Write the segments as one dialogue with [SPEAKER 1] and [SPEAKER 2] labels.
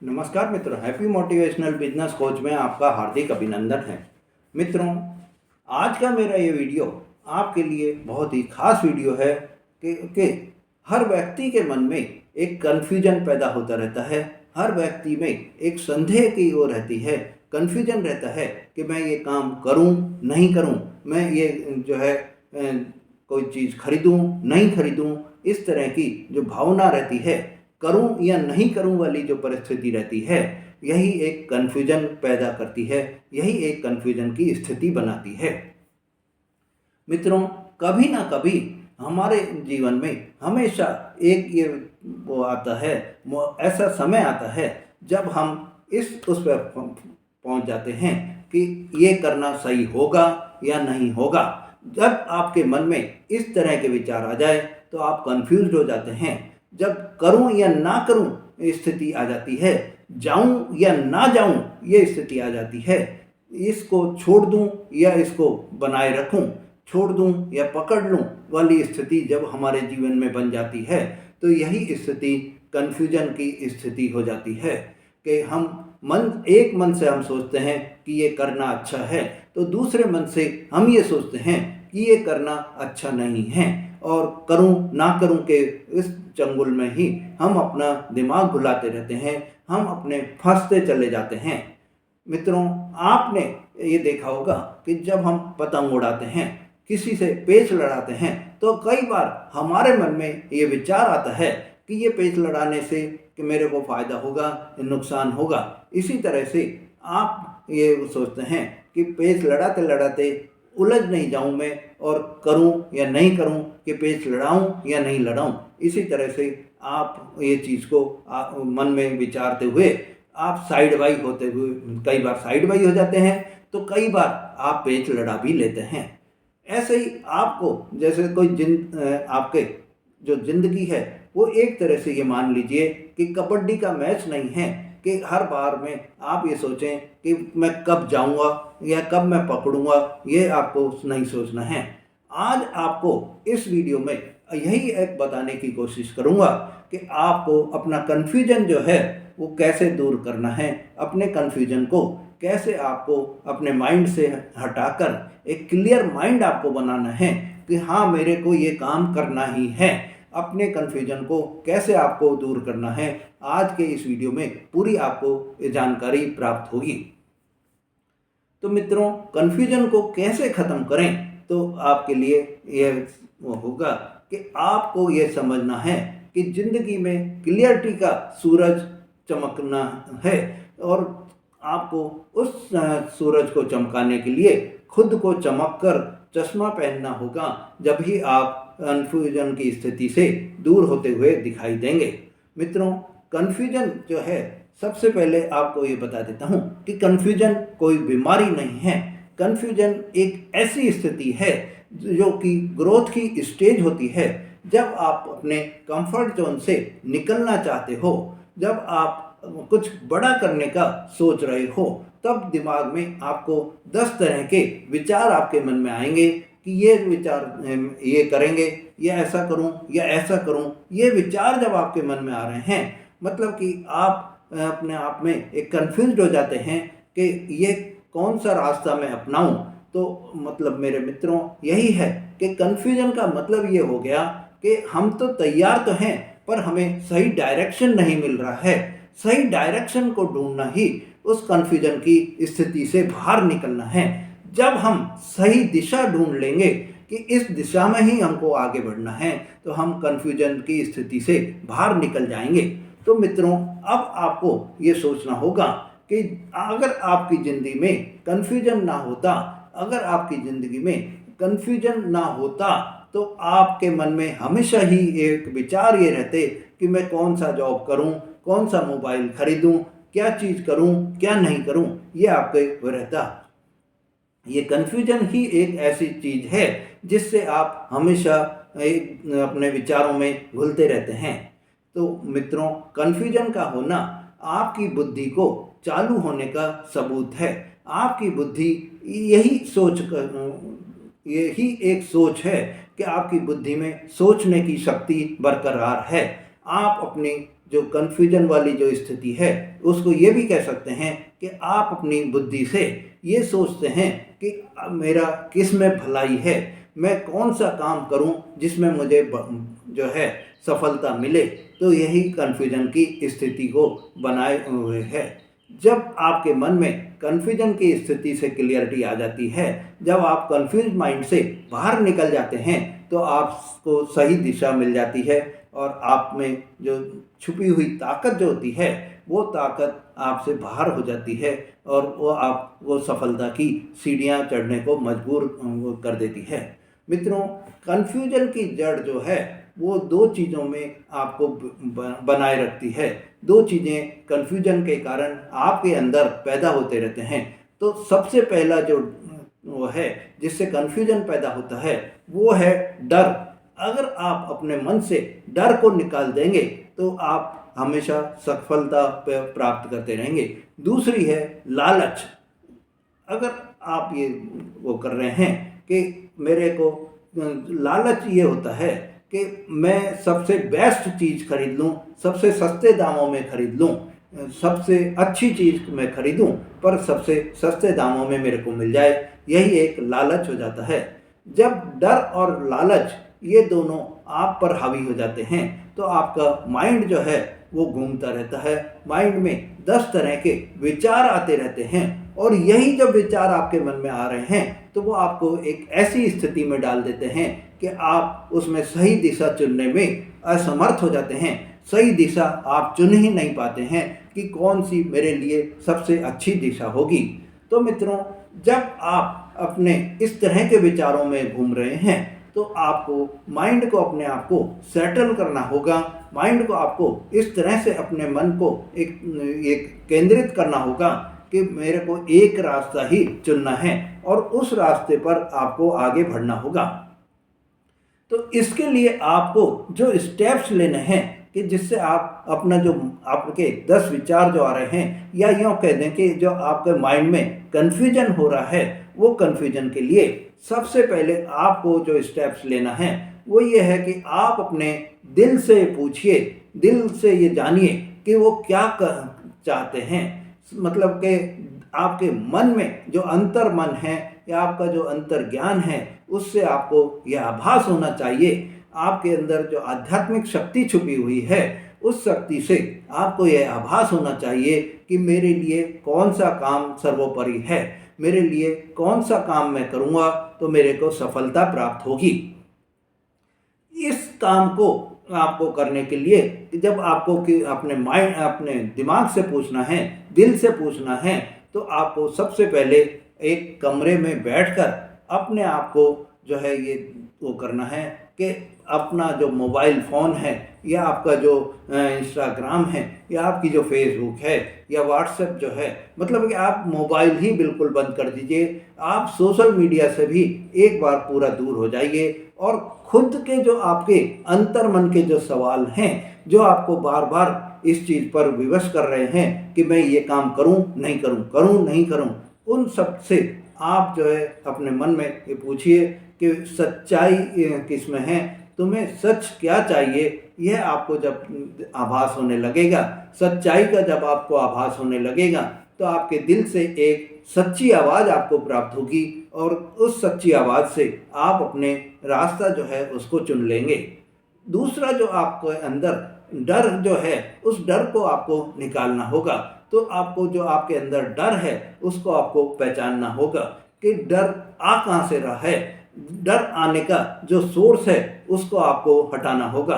[SPEAKER 1] नमस्कार मित्रों, happy motivational business coach में आपका हार्दिक अभिनंदन है। मित्रों, आज का मेरा ये वीडियो आपके लिए बहुत ही खास वीडियो है कि हर व्यक्ति के मन में एक कन्फ्यूजन पैदा होता रहता है। हर व्यक्ति में एक संदेह की ओर रहती है, कन्फ्यूजन रहता है कि मैं ये काम करूं नहीं करूं, मैं ये जो है कोई चीज़ खरीदूं नहीं खरीदूं। इस तरह की जो भावना रहती है, करूं या नहीं करूं वाली जो परिस्थिति रहती है, यही एक कन्फ्यूजन पैदा करती है, यही एक कन्फ्यूजन की स्थिति बनाती है। मित्रों, कभी ना कभी हमारे जीवन में हमेशा एक ये वो आता है, ऐसा समय आता है जब हम उस पर पहुंच जाते हैं कि ये करना सही होगा या नहीं होगा। जब आपके मन में इस तरह के विचार आ जाए तो आप कंफ्यूज हो जाते हैं। जब करूं या ना करूं स्थिति आ जाती है, जाऊं या ना जाऊं ये स्थिति आ जाती है, इसको छोड़ दूं या इसको बनाए रखूं, छोड़ दूं या पकड़ लूं वाली स्थिति जब हमारे जीवन में बन जाती है, तो यही स्थिति कन्फ्यूजन की स्थिति हो जाती है कि एक मन से हम सोचते हैं कि ये करना अच्छा है, तो दूसरे मन से हम ये सोचते हैं कि ये करना अच्छा नहीं है, और करूं ना करूं के इस चंगुल में ही हम अपना दिमाग भुलाते रहते हैं, हम अपने फंसते चले जाते हैं। मित्रों, आपने ये देखा होगा कि जब हम पतंग उड़ाते हैं, किसी से पेच लड़ाते हैं, तो कई बार हमारे मन में ये विचार आता है कि ये पेच लड़ाने से कि मेरे को फ़ायदा होगा, नुकसान होगा। इसी तरह से आप ये सोचते हैं कि पेच लड़ाते लड़ाते उलझ नहीं जाऊं मैं, और करूं या नहीं करूं, कि पेच लड़ाऊं या नहीं लड़ाऊं। इसी तरह से आप ये चीज़ को मन में विचारते हुए आप साइड बाई होते हुए कई बार साइड बाई हो जाते हैं, तो कई बार आप पेच लड़ा भी लेते हैं। ऐसे ही आपको जैसे आपके जो ज़िंदगी है वो एक तरह से ये मान लीजिए कि कबड्डी का मैच नहीं है कि हर बार में आप ये सोचें कि मैं कब जाऊंगा या कब मैं पकड़ूंगा, ये आपको नहीं सोचना है। आज आपको इस वीडियो में यही एक बताने की कोशिश करूंगा कि आपको अपना कन्फ्यूजन जो है वो कैसे दूर करना है, अपने कन्फ्यूजन को कैसे आपको अपने माइंड से हटाकर एक क्लियर माइंड आपको बनाना है कि हाँ, मेरे को ये काम करना ही है। अपने कन्फ्यूजन को कैसे आपको दूर करना है, आज के इस वीडियो में पूरी आपको जानकारी प्राप्त होगी। तो मित्रों, कन्फ्यूजन को कैसे ख़त्म करें, तो आपके लिए यह होगा कि आपको यह समझना है कि ज़िंदगी में क्लियरिटी का सूरज चमकना है, और आपको उस सूरज को चमकाने के लिए खुद को चमक कर चश्मा पहनना होगा, जब ही आप कन्फ्यूजन की स्थिति से दूर होते हुए दिखाई देंगे। मित्रों, कन्फ्यूजन जो है, सबसे पहले आपको ये बता देता हूँ कि कन्फ्यूजन कोई बीमारी नहीं है। कन्फ्यूजन एक ऐसी स्थिति है जो कि ग्रोथ की स्टेज होती है। जब आप अपने कंफर्ट जोन से निकलना चाहते हो, जब आप कुछ बड़ा करने का सोच रहे हो, तब दिमाग में आपको 10 तरह के विचार आपके मन में आएंगे कि ये विचार ये करेंगे, या ऐसा करूं या ऐसा करूं। ये विचार जब आपके मन में आ रहे हैं, मतलब कि आप अपने आप में एक कन्फ्यूज हो जाते हैं कि ये कौन सा रास्ता मैं अपनाऊं। तो मतलब मेरे मित्रों, यही है कि कन्फ्यूजन का मतलब ये हो गया कि हम तो तैयार तो हैं, पर हमें सही डायरेक्शन नहीं मिल रहा है। सही डायरेक्शन को ढूंढना ही उस कन्फ्यूजन की स्थिति से बाहर निकलना है। जब हम सही दिशा ढूंढ लेंगे कि इस दिशा में ही हमको आगे बढ़ना है, तो हम कन्फ्यूजन की स्थिति से बाहर निकल जाएंगे। तो मित्रों, अब आपको ये सोचना होगा कि अगर आपकी ज़िंदगी में कन्फ्यूजन ना होता, अगर आपकी ज़िंदगी में कन्फ्यूजन ना होता, तो आपके मन में हमेशा ही एक विचार ये रहते कि मैं कौन सा जॉब करूं, कौन सा मोबाइल खरीदूं, क्या चीज़ करूं, क्या नहीं करूं, ये आपके वो रहता। ये कन्फ्यूजन ही एक ऐसी चीज़ है जिससे आप हमेशा अपने विचारों में घुलते रहते हैं। तो मित्रों, कन्फ्यूजन का होना आपकी बुद्धि को चालू होने का सबूत है। आपकी बुद्धि यही एक सोच है कि आपकी बुद्धि में सोचने की शक्ति बरकरार है। आप अपनी जो कन्फ्यूजन वाली जो स्थिति है उसको ये भी कह सकते हैं कि आप अपनी बुद्धि से ये सोचते हैं कि मेरा किस में भलाई है, मैं कौन सा काम करूं जिसमें मुझे जो है सफलता मिले। तो यही कन्फ्यूजन की स्थिति को बनाए हुए है। जब आपके मन में कन्फ्यूजन की स्थिति से क्लियरिटी आ जाती है, जब आप कन्फ्यूज माइंड से बाहर निकल जाते हैं, तो आपको सही दिशा मिल जाती है और आप में जो छुपी हुई ताकत जो होती है वो ताकत आपसे बाहर हो जाती है और वो आपको सफलता की सीढ़ियाँ चढ़ने को मजबूर कर देती है। मित्रों, कन्फ्यूजन की जड़ जो है वो दो चीज़ों में आपको बनाए रखती है। दो चीज़ें कन्फ्यूजन के कारण आपके अंदर पैदा होते रहते हैं। तो सबसे पहला जो वो है जिससे कन्फ्यूजन पैदा होता है वो है डर। अगर आप अपने मन से डर को निकाल देंगे तो आप हमेशा सफलता प्राप्त करते रहेंगे। दूसरी है लालच। अगर आप ये वो कर रहे हैं कि मेरे को लालच ये होता है कि मैं सबसे बेस्ट चीज़ खरीद लूँ, सबसे सस्ते दामों में खरीद लूँ, सबसे अच्छी चीज़ मैं खरीदूँ पर सबसे सस्ते दामों में मेरे को मिल जाए, यही एक लालच हो जाता है। जब डर और लालच ये दोनों आप पर हावी हो जाते हैं तो आपका माइंड जो है वो घूमता रहता है। माइंड में 10 तरह के विचार आते रहते हैं और यही जब विचार आपके मन में आ रहे हैं तो वो आपको एक ऐसी स्थिति में डाल देते हैं कि आप उसमें सही दिशा चुनने में असमर्थ हो जाते हैं। सही दिशा आप चुन ही नहीं पाते हैं कि कौन सी मेरे लिए सबसे अच्छी दिशा होगी। तो मित्रों, जब आप अपने इस तरह के विचारों में घूम रहे हैं तो आपको माइंड को अपने आप को सेटल करना होगा। माइंड को आपको इस तरह से अपने मन को एक केंद्रित करना होगा कि मेरे को एक रास्ता ही चुनना है और उस रास्ते पर आपको आगे बढ़ना होगा। तो इसके लिए आपको जो स्टेप्स लेने हैं कि जिससे आप अपना जो आपके 10 विचार जो आ रहे हैं या यूँ कह दें कि जो आपके माइंड में कन्फ्यूजन हो रहा है वो कन्फ्यूजन के लिए सबसे पहले आपको जो स्टेप्स लेना है वो ये है कि आप अपने दिल से पूछिए, दिल से ये जानिए कि वो क्या चाहते हैं। मतलब कि आपके मन में जो अंतर मन है या आपका जो अंतर ज्ञान है उससे आपको यह आभास होना चाहिए। आपके अंदर जो आध्यात्मिक शक्ति छुपी हुई है उस शक्ति से आपको यह आभास होना चाहिए कि मेरे लिए कौन सा काम सर्वोपरि है, मेरे लिए कौन सा काम मैं करूँगा तो मेरे को सफलता प्राप्त होगी। इस काम को आपको करने के लिए जब आपको कि अपने माइंड अपने दिमाग से पूछना है, दिल से पूछना है, तो आपको सबसे पहले एक कमरे में बैठकर अपने आप को जो है ये वो करना है कि अपना जो मोबाइल फ़ोन है या आपका जो इंस्टाग्राम है या आपकी जो फेसबुक है या व्हाट्सएप जो है, मतलब कि आप मोबाइल ही बिल्कुल बंद कर दीजिए। आप सोशल मीडिया से भी एक बार पूरा दूर हो जाइए और खुद के जो आपके अंतर मन के जो सवाल हैं जो आपको बार बार इस चीज़ पर विवश कर रहे हैं कि मैं ये काम करूं नहीं करूं, करूं नहीं करूं, उन सब से आप जो है अपने मन में ये पूछिए कि सच्चाई किस में है, तुम्हें सच क्या चाहिए। यह आपको जब आभास होने लगेगा, सच्चाई का जब आपको आभास होने लगेगा तो आपके दिल से एक सच्ची आवाज़ आपको प्राप्त होगी और उस सच्ची आवाज़ से आप अपने रास्ता जो है उसको चुन लेंगे। दूसरा जो आपके अंदर डर जो है उस डर को आपको निकालना होगा। तो आपको जो आपके अंदर डर है उसको आपको पहचानना होगा कि डर आ कहाँ से रहा है। डर आने का जो सोर्स है उसको आपको हटाना होगा।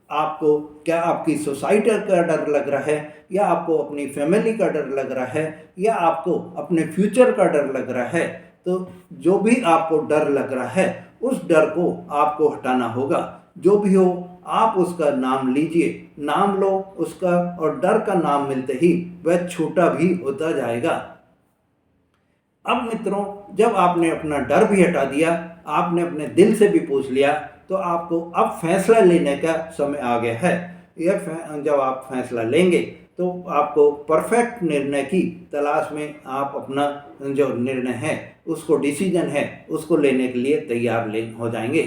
[SPEAKER 1] आपको क्या आपकी सोसाइटी का डर लग रहा है या आपको अपनी फैमिली का डर लग रहा है या आपको अपने फ्यूचर का डर लग रहा है, तो जो भी आपको डर लग रहा है उस डर को आपको हटाना होगा। जो भी हो आप उसका नाम लीजिए, नाम लो उसका और डर का नाम मिलते ही वह छोटा भी होता जाएगा। अब मित्रों, जब आपने अपना डर भी हटा दिया, आपने अपने दिल से भी पूछ लिया, तो आपको अब फैसला लेने का समय आ गया है। जब आप फैसला लेंगे तो आपको परफेक्ट निर्णय की तलाश में आप अपना जो निर्णय है उसको डिसीजन है उसको लेने के लिए तैयार हो जाएंगे।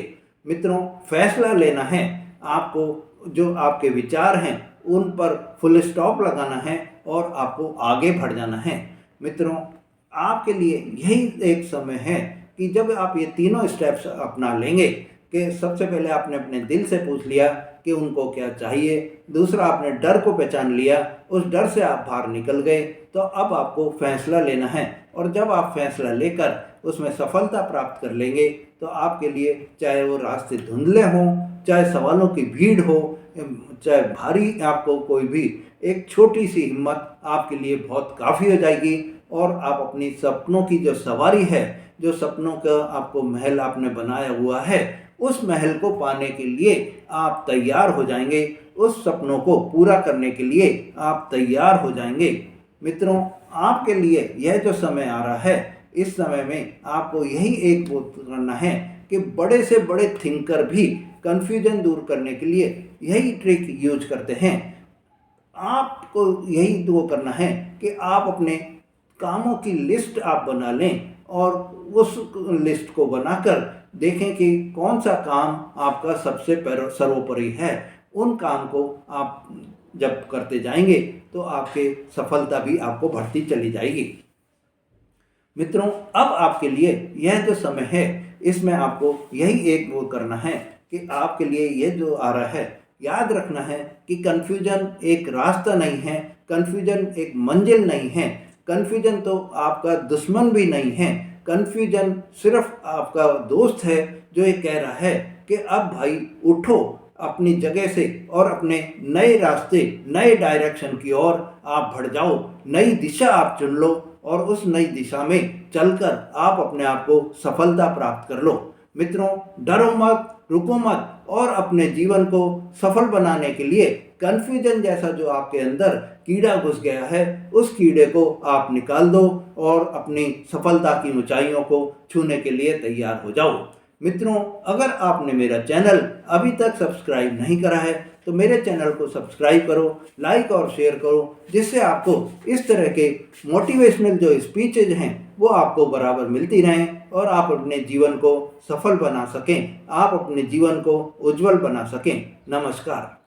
[SPEAKER 1] मित्रों, फैसला लेना है आपको। जो आपके विचार हैं उन पर फुल स्टॉप लगाना है और आपको आगे बढ़ जाना है। मित्रों, आपके लिए यही एक समय है कि जब आप ये तीनों स्टेप्स अपना लेंगे कि सबसे पहले आपने अपने दिल से पूछ लिया कि उनको क्या चाहिए, दूसरा आपने डर को पहचान लिया, उस डर से आप बाहर निकल गए, तो अब आपको फैसला लेना है। और जब आप फैसला लेकर उसमें सफलता प्राप्त कर लेंगे तो आपके लिए चाहे वो रास्ते धुंधले हों, चाहे सवालों की भीड़ हो, चाहे भारी आपको कोई भी एक छोटी सी हिम्मत आपके लिए बहुत काफ़ी हो जाएगी और आप अपनी सपनों की जो सवारी है, जो सपनों का आपको महल आपने बनाया हुआ है, उस महल को पाने के लिए आप तैयार हो जाएंगे, उस सपनों को पूरा करने के लिए आप तैयार हो जाएंगे। मित्रों, आपके लिए यह जो समय आ रहा है, इस समय में आपको यही एक वो करना है कि बड़े से बड़े थिंकर भी कन्फ्यूजन दूर करने के लिए यही ट्रिक यूज करते हैं। आपको यही वो करना है कि आप अपने कामों की लिस्ट आप बना लें और उस लिस्ट को बनाकर देखें कि कौन सा काम आपका सबसे सर्वोपरि है। उन काम को आप जब करते जाएंगे तो आपके सफलता भी आपको बढ़ती चली जाएगी। मित्रों, अब आपके लिए यह जो समय है, इसमें आपको यही एक वो करना है कि आपके लिए यह जो आ रहा है, याद रखना है कि कन्फ्यूजन एक रास्ता नहीं है, कन्फ्यूजन एक मंजिल नहीं है, कन्फ्यूजन तो आपका दुश्मन भी नहीं है। कन्फ्यूजन सिर्फ आपका दोस्त है जो ये कह रहा है कि अब भाई उठो अपनी जगह से और अपने नए रास्ते, नए डायरेक्शन की ओर आप बढ़ जाओ, नई दिशा आप चुन लो और उस नई दिशा में चलकर आप अपने आप को सफलता प्राप्त कर लो। मित्रों, डरो मत, रुको मत और अपने जीवन को सफल बनाने के लिए कन्फ्यूजन जैसा जो आपके अंदर कीड़ा घुस गया है, उस कीड़े को आप निकाल दो और अपनी सफलता की ऊंचाइयों को छूने के लिए तैयार हो जाओ। मित्रों, अगर आपने मेरा चैनल अभी तक सब्सक्राइब नहीं करा है तो मेरे चैनल को सब्सक्राइब करो, लाइक और शेयर करो, जिससे आपको इस तरह के मोटिवेशनल जो स्पीचेज हैं वो आपको बराबर मिलती रहें और आप अपने जीवन को सफल बना सकें, आप अपने जीवन को उज्जवल बना सकें। नमस्कार।